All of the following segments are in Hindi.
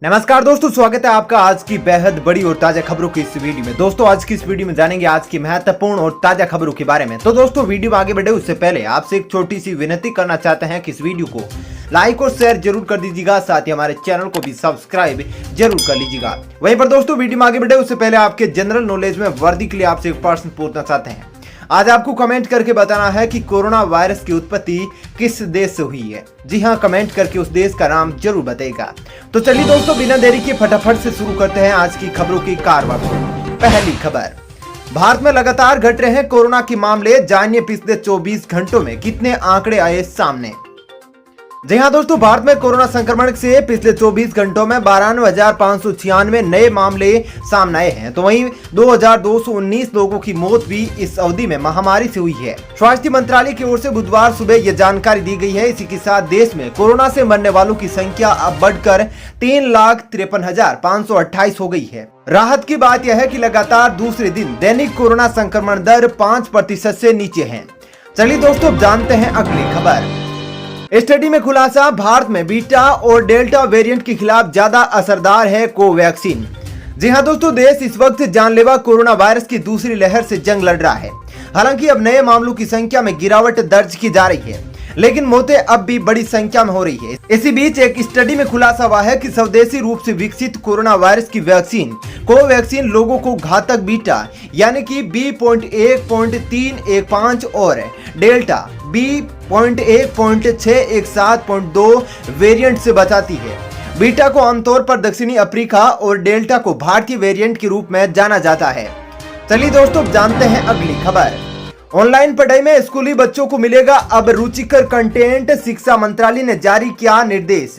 नमस्कार दोस्तों, स्वागत है आपका आज की बेहद बड़ी और ताजा खबरों की इस वीडियो में। दोस्तों आज की इस वीडियो में जानेंगे आज की महत्वपूर्ण और ताजा खबरों के बारे में। तो दोस्तों वीडियो में आगे बढ़े उससे पहले आपसे एक छोटी सी विनती करना चाहते हैं कि इस वीडियो को लाइक और शेयर जरूर कर दीजिएगा, साथ ही हमारे चैनल को भी सब्सक्राइब जरूर कर लीजिएगा। वहीं पर दोस्तों वीडियो में आगे बढ़े उससे पहले आपके जनरल नॉलेज में वर्दी के लिए आपसे एक प्रश्न पूछना चाहते हैं। आज आपको कमेंट करके बताना है कि कोरोना वायरस की उत्पत्ति किस देश से हुई है। जी हाँ, कमेंट करके उस देश का नाम जरूर बताएगा। तो चलिए दोस्तों बिना देरी के फटाफट से शुरू करते हैं आज की खबरों की कारवां को। पहली खबर, भारत में लगातार घट रहे हैं कोरोना के मामले। जानिए पिछले 24 घंटों में कितने आंकड़े आए सामने। जी हाँ दोस्तों, भारत में कोरोना संक्रमण से पिछले 24 घंटों में 92,596 नए मामले सामने आए हैं। तो वहीं 2,219 लोगों की मौत भी इस अवधि में महामारी से हुई है। स्वास्थ्य मंत्रालय की ओर से बुधवार सुबह यह जानकारी दी गई है। इसी के साथ देश में कोरोना से मरने वालों की संख्या अब बढ़कर 3,53,528 हो गई है। राहत की बात यह है कि लगातार दूसरे दिन दैनिक कोरोना संक्रमण दर 5% से नीचे है। चलिए दोस्तों जानते हैं अगली खबर। स्टडी में खुलासा, भारत में बीटा और डेल्टा वेरिएंट के खिलाफ ज्यादा असरदार है कोवैक्सीन। जी हां दोस्तों, देश इस वक्त जानलेवा कोरोना वायरस की दूसरी लहर से जंग लड़ रहा है। हालांकि अब नए मामलों की संख्या में गिरावट दर्ज की जा रही है, लेकिन मौतें अब भी बड़ी संख्या में हो रही है। इसी बीच एक स्टडी में खुलासा हुआ है कि स्वदेशी रूप से विकसित कोरोना वायरस की वैक्सीन कोवैक्सीन लोगों को घातक बीटा यानी कि B.1.315 और डेल्टा B.1.617.2 वेरिएंट से बचाती है। बीटा को आमतौर पर दक्षिणी अफ्रीका और डेल्टा को भारतीय वेरिएंट के रूप में जाना जाता है। चलिए दोस्तों जानते हैं अगली खबर। ऑनलाइन पढ़ाई में स्कूली बच्चों को मिलेगा अब रुचिकर कंटेंट, शिक्षा मंत्रालय ने जारी किया निर्देश।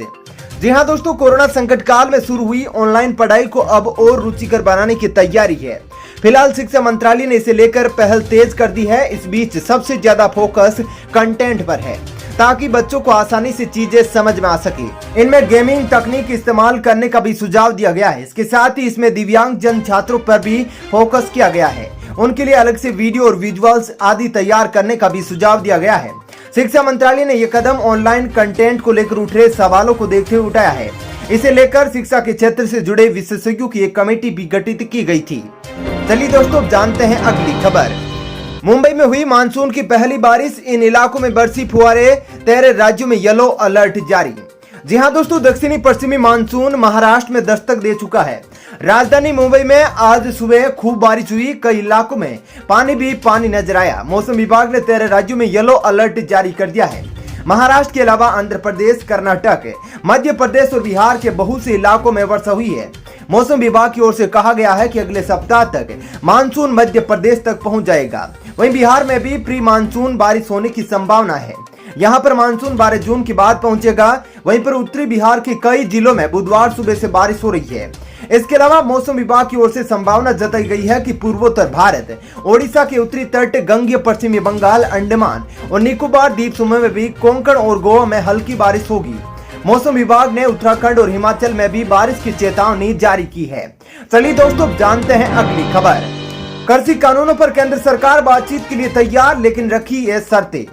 जी हां दोस्तों, कोरोना संकट काल में शुरू हुई ऑनलाइन पढ़ाई को अब और रुचिकर बनाने की तैयारी है। फिलहाल शिक्षा मंत्रालय ने इसे लेकर पहल तेज कर दी है। इस बीच सबसे ज्यादा फोकस कंटेंट पर है ताकि बच्चों को आसानी से चीजें समझ में आ सके। इनमें गेमिंग तकनीक इस्तेमाल करने का भी सुझाव दिया गया है। इसके साथ ही इसमें दिव्यांग जन छात्रों पर भी फोकस किया गया है। उनके लिए अलग से वीडियो और विजुअल्स आदि तैयार करने का भी सुझाव दिया गया है। शिक्षा मंत्रालय ने यह कदम ऑनलाइन कंटेंट को लेकर उठ रहे सवालों को देखते हुए उठाया है। इसे लेकर शिक्षा के क्षेत्र से जुड़े विशेषज्ञों की एक कमेटी भी गठित की गई थी। चलिए दोस्तों जानते हैं अगली खबर। मुंबई में हुई मानसून की पहली बारिश, इन इलाकों में बरसी फुहारे, 13 राज्यों में येलो अलर्ट जारी। जी हां दोस्तों, दक्षिणी पश्चिमी मानसून महाराष्ट्र में दस्तक दे चुका है। राजधानी मुंबई में आज सुबह खूब बारिश हुई, कई इलाकों में पानी नजर आया। मौसम विभाग ने 13 राज्यों में येलो अलर्ट जारी कर दिया है। महाराष्ट्र के अलावा आंध्र प्रदेश, कर्नाटक, मध्य प्रदेश और बिहार के बहुत से इलाकों में वर्षा हुई है। मौसम विभाग की ओर से कहा गया है कि अगले सप्ताह तक मानसून मध्य प्रदेश तक पहुंच जाएगा। वहीं बिहार में भी प्री मानसून बारिश होने की संभावना है। यहाँ पर मानसून 12 जून के बाद पहुंचेगा। वहीं पर उत्तरी बिहार के कई जिलों में बुधवार सुबह से बारिश हो रही है। इसके अलावा मौसम विभाग की ओर से संभावना जताई गई है कि पूर्वोत्तर भारत, ओडिशा के उत्तरी तट, गंगेय पश्चिमी बंगाल, अंडमान और निकोबार द्वीप समूह में भी, कोंकण और गोवा में हल्की बारिश होगी। मौसम विभाग ने उत्तराखंड और हिमाचल में भी बारिश की चेतावनी जारी की है। चलिए दोस्तों जानते हैं अगली खबर। कृषि कानूनों पर केंद्र सरकार बातचीत के लिए तैयार, लेकिन रखी ये शर्तें।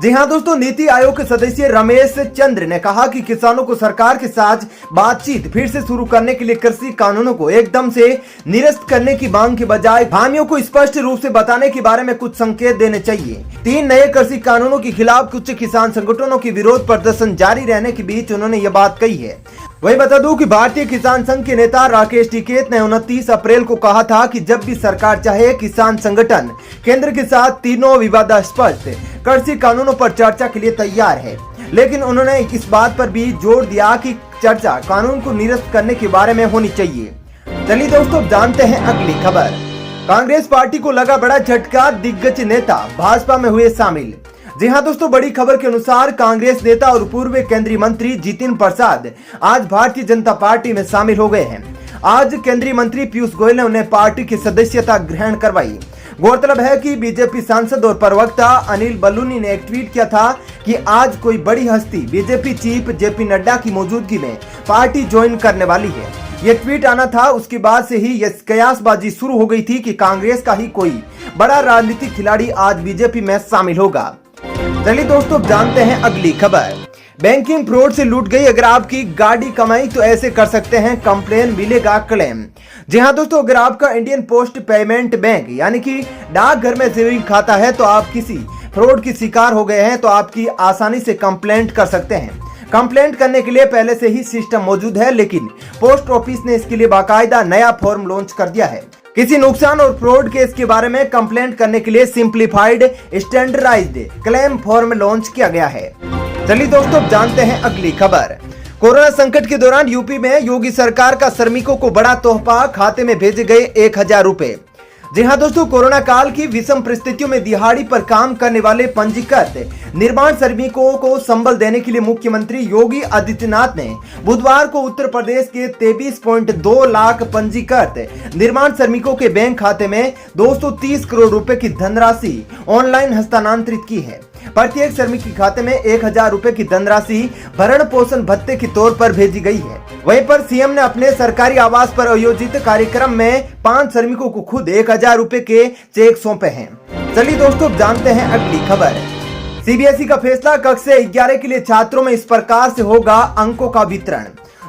जी हां दोस्तों, नीति आयोग के सदस्य रमेश चंद्र ने कहा कि किसानों को सरकार के साथ बातचीत फिर से शुरू करने के लिए कृषि कानूनों को एकदम से निरस्त करने की मांग के बजाय खामियों को स्पष्ट रूप से बताने के बारे में कुछ संकेत देने चाहिए। 3 नए कृषि कानूनों के खिलाफ कुछ किसान संगठनों की विरोध प्रदर्शन जारी रहने के बीच उन्होंने ये बात कही है। वही बता दूं कि भारतीय किसान संघ के नेता राकेश टिकैत ने 29 अप्रैल को कहा था कि जब भी सरकार चाहे, किसान संगठन केंद्र के साथ तीनों विवादास्पद कृषि कानूनों पर चर्चा के लिए तैयार है। लेकिन उन्होंने इस बात पर भी जोर दिया कि चर्चा कानून को निरस्त करने के बारे में होनी चाहिए। चलिए दोस्तों जानते हैं अगली खबर। कांग्रेस पार्टी को लगा बड़ा झटका, दिग्गज नेता भाजपा में हुए शामिल। जी हां दोस्तों, बड़ी खबर के अनुसार कांग्रेस नेता और पूर्व केंद्रीय मंत्री जितिन प्रसाद आज भारतीय जनता पार्टी में शामिल हो गए हैं। आज केंद्रीय मंत्री पीयूष गोयल ने उन्हें पार्टी की सदस्यता ग्रहण करवाई। गौरतलब है कि बीजेपी सांसद और प्रवक्ता अनिल बलूनी ने एक ट्वीट किया था कि आज कोई बड़ी हस्ती बीजेपी चीफ जेपी नड्डा की मौजूदगी में पार्टी ज्वाइन करने वाली है। यह ट्वीट आना था, उसके बाद से ही यह कयासबाजी शुरू हो गई थी कि कांग्रेस का ही कोई बड़ा राजनीतिक खिलाड़ी आज बीजेपी में शामिल होगा। चलिए दोस्तों जानते हैं अगली खबर। बैंकिंग फ्रॉड से लूट गई अगर आपकी गाड़ी कमाई तो ऐसे कर सकते हैं कंप्लेन, मिलेगा क्लेम। जी हां दोस्तों, अगर आपका इंडियन पोस्ट पेमेंट बैंक यानी कि डाकघर में सेविंग खाता है तो आप किसी फ्रॉड की शिकार हो गए हैं तो आपकी आसानी से कंप्लेंट कर सकते हैं। कंप्लेंट करने के लिए पहले से ही सिस्टम मौजूद है, लेकिन पोस्ट ऑफिस ने इसके लिए बाकायदा नया फॉर्म लॉन्च कर दिया है। किसी नुकसान और फ्रॉड केस के बारे में कंप्लेंट करने के लिए simplified standardized claim form launch किया गया है। चलिए दोस्तों, जानते हैं अगली खबर। कोरोना संकट के दौरान यूपी में योगी सरकार का श्रमिकों को बड़ा तोहफा, खाते में भेजे गए 1000 रुपए। जी हां दोस्तों, कोरोना काल की विषम परिस्थितियों में दिहाड़ी पर काम करने वाले पंजीकृत निर्माण श्रमिकों को संबल देने के लिए मुख्यमंत्री योगी आदित्यनाथ ने बुधवार को उत्तर प्रदेश के 23.2 लाख पंजीकृत निर्माण श्रमिकों के बैंक खाते में 230 करोड़ रुपए की धनराशि ऑनलाइन हस्तांतरित की है। प्रत्येक श्रमिक के खाते में 1000 रुपए की धनराशि भरण पोषण भत्ते के तौर पर भेजी गई है। वहीं पर सीएम ने अपने सरकारी आवास पर आयोजित कार्यक्रम में 5 श्रमिकों को खुद 1000 रुपए के चेक सौंपे हैं। चलिए दोस्तों, जानते हैं अगली खबर। सीबीएसई का फैसला, कक्षा 11 के लिए छात्रों में इस प्रकार से होगा अंकों का वितरण।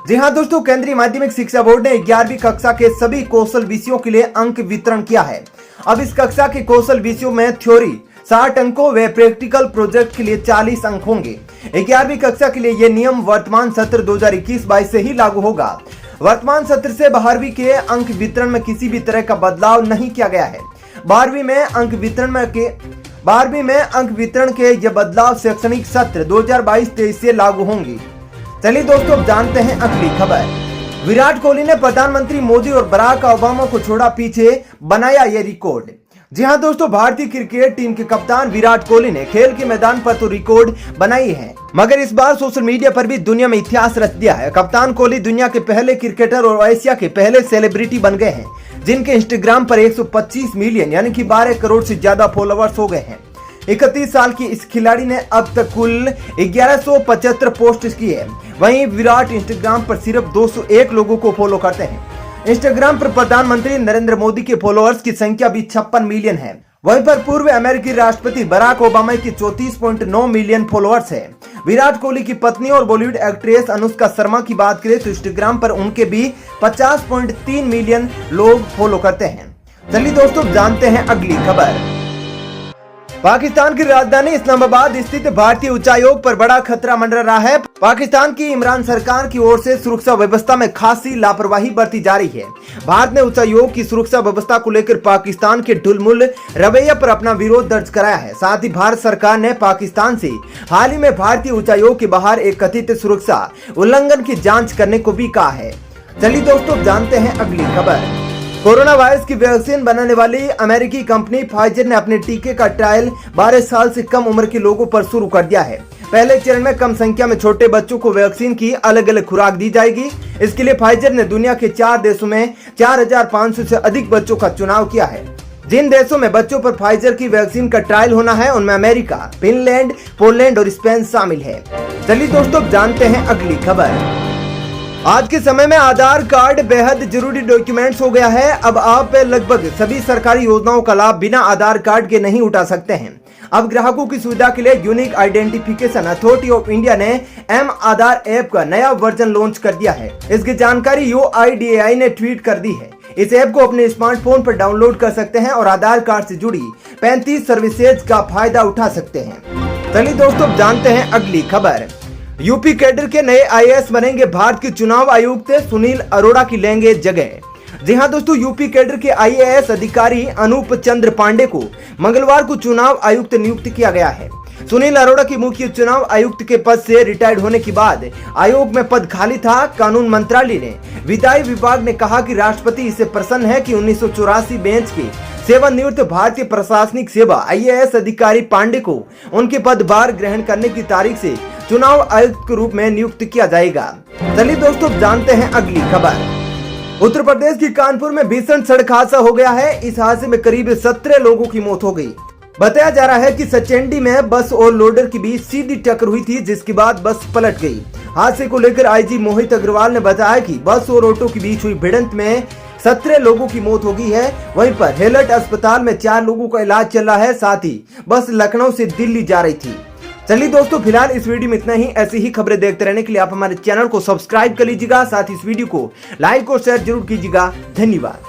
जी हां दोस्तों, केंद्रीय माध्यमिक शिक्षा बोर्ड ने 11वीं कक्षा के सभी कौशल विषयों के लिए अंक वितरण किया है। अब इस कक्षा के कौशल विषयों में थ्योरी 60 अंकों व प्रैक्टिकल प्रोजेक्ट के लिए 40 अंक होंगे। 11वीं कक्षा के लिए यह नियम वर्तमान सत्र 2021-22 से ही लागू होगा। वर्तमान सत्र से 12वीं के अंक वितरण में किसी भी तरह का बदलाव नहीं किया गया है। 12वीं में अंक वितरण के ये बदलाव शैक्षणिक सत्र 2022-23 से लागू होंगे। चलिए दोस्तों, अब जानते हैं अगली खबर। विराट कोहली ने प्रधानमंत्री मोदी और बराक ओबामा को छोड़ा पीछे, बनाया ये रिकॉर्ड। जी हां दोस्तों, भारतीय क्रिकेट टीम के कप्तान विराट कोहली ने खेल के मैदान पर तो रिकॉर्ड बनाई है, मगर इस बार सोशल मीडिया पर भी दुनिया में इतिहास रच दिया है। कप्तान कोहली दुनिया के पहले क्रिकेटर और एशिया के पहले सेलिब्रिटी बन गए हैं, जिनके इंस्टाग्राम पर 125 मिलियन यानी कि 12 करोड़ से ज्यादा फॉलोअर्स हो गए हैं। 31 साल की इस खिलाड़ी ने अब तक कुल 1175 पोस्ट की है। वहीं विराट इंस्टाग्राम पर सिर्फ 201 लोगों को फॉलो करते हैं। इंस्टाग्राम पर प्रधानमंत्री नरेंद्र मोदी के फॉलोअर्स की संख्या भी 56 मिलियन है। वहीं पर पूर्व अमेरिकी राष्ट्रपति बराक ओबामा की 34.9 मिलियन फॉलोअर्स है। विराट कोहली की पत्नी और बॉलीवुड एक्ट्रेस अनुष्का शर्मा की बात करें तो इंस्टाग्राम पर उनके भी 50.3 मिलियन लोग फॉलो करते हैं। चलिए दोस्तों, जानते हैं अगली खबर। पाकिस्तान की राजधानी इस्लामाबाद स्थित भारतीय उच्चायोग पर बड़ा खतरा मंडरा रहा है। पाकिस्तान की इमरान सरकार की ओर से सुरक्षा व्यवस्था में खासी लापरवाही बरती जा रही है। भारत ने उच्चायोग की सुरक्षा व्यवस्था को लेकर पाकिस्तान के ढुलमुल रवैये पर अपना विरोध दर्ज कराया है। साथ ही भारत सरकार ने पाकिस्तान से हाल ही में भारतीय उच्चायोग के बाहर एक कथित सुरक्षा उल्लंघन की जाँच करने को भी कहा है। चलिए दोस्तों, जानते हैं अगली खबर। कोरोना वायरस की वैक्सीन बनाने वाली अमेरिकी कंपनी फाइजर ने अपने टीके का ट्रायल 12 साल से कम उम्र के लोगों पर शुरू कर दिया है। पहले चरण में कम संख्या में छोटे बच्चों को वैक्सीन की अलग अलग खुराक दी जाएगी। इसके लिए फाइजर ने दुनिया के 4 देशों में 4500 से अधिक बच्चों का चुनाव किया है। जिन देशों में बच्चों पर फाइजर की वैक्सीन का ट्रायल होना है उनमें अमेरिका, फिनलैंड, पोलैंड और स्पेन शामिल है। चलिए दोस्तों, जानते हैं अगली खबर। आज के समय में आधार कार्ड बेहद जरूरी डॉक्यूमेंट्स हो गया है। अब आप लगभग सभी सरकारी योजनाओं का लाभ बिना आधार कार्ड के नहीं उठा सकते हैं। अब ग्राहकों की सुविधा के लिए unique identification authority of India ने एम आधार ऐप का नया वर्जन लॉन्च कर दिया है। इसकी जानकारी UIDAI ने ट्वीट कर दी है। इस ऐप को अपने स्मार्टफोन पर डाउनलोड कर सकते हैं और आधार कार्ड से जुड़ी 35 सर्विसेज का फायदा उठा सकते हैं। चलिए दोस्तों, जानते हैं अगली खबर। यूपी कैडर के नए IAS बनेंगे भारत के चुनाव आयुक्त सुनील अरोड़ा की लेंगे जगह। जी हां दोस्तों, यूपी कैडर के IAS अधिकारी अनूप चंद्र पांडे को मंगलवार को चुनाव आयुक्त नियुक्त किया गया है। सुनील अरोड़ा की मुख्य चुनाव आयुक्त के पद से रिटायर्ड होने के बाद आयोग में पद खाली था। कानून मंत्रालय ने विधायी विभाग ने कहा कि राष्ट्रपति इससे प्रसन्न है कि 1984 बेंच के सेवानिवृत्त भारतीय प्रशासनिक सेवा IAS अधिकारी पांडे को उनके पदभार ग्रहण करने की तारीख से चुनाव आयुक्त के रूप में नियुक्त किया जाएगा। चलिए दोस्तों, जानते हैं अगली खबर। उत्तर प्रदेश की कानपुर में भीषण सड़क हादसा हो गया है। इस हादसे में करीब 17 लोगों की मौत हो गई। बताया जा रहा है कि सचेंडी में बस और लोडर के बीच सीधी टक्कर हुई थी, जिसके बाद बस पलट गई। हादसे को लेकर IG मोहित अग्रवाल ने बताया कि बस और ऑटो के बीच हुई भिड़ंत में 17 लोगों की मौत हो गई है। वहीं पर हेलट अस्पताल में 4 लोगों का इलाज चल रहा है। साथ ही बस लखनऊ से दिल्ली जा रही थी। चलिए दोस्तों, फिलहाल इस वीडियो में इतना ही। ऐसी ही खबरें देखते रहने के लिए आप हमारे चैनल को सब्सक्राइब कर लीजिएगा, साथ ही इस वीडियो को लाइक और शेयर जरूर कीजिएगा। धन्यवाद।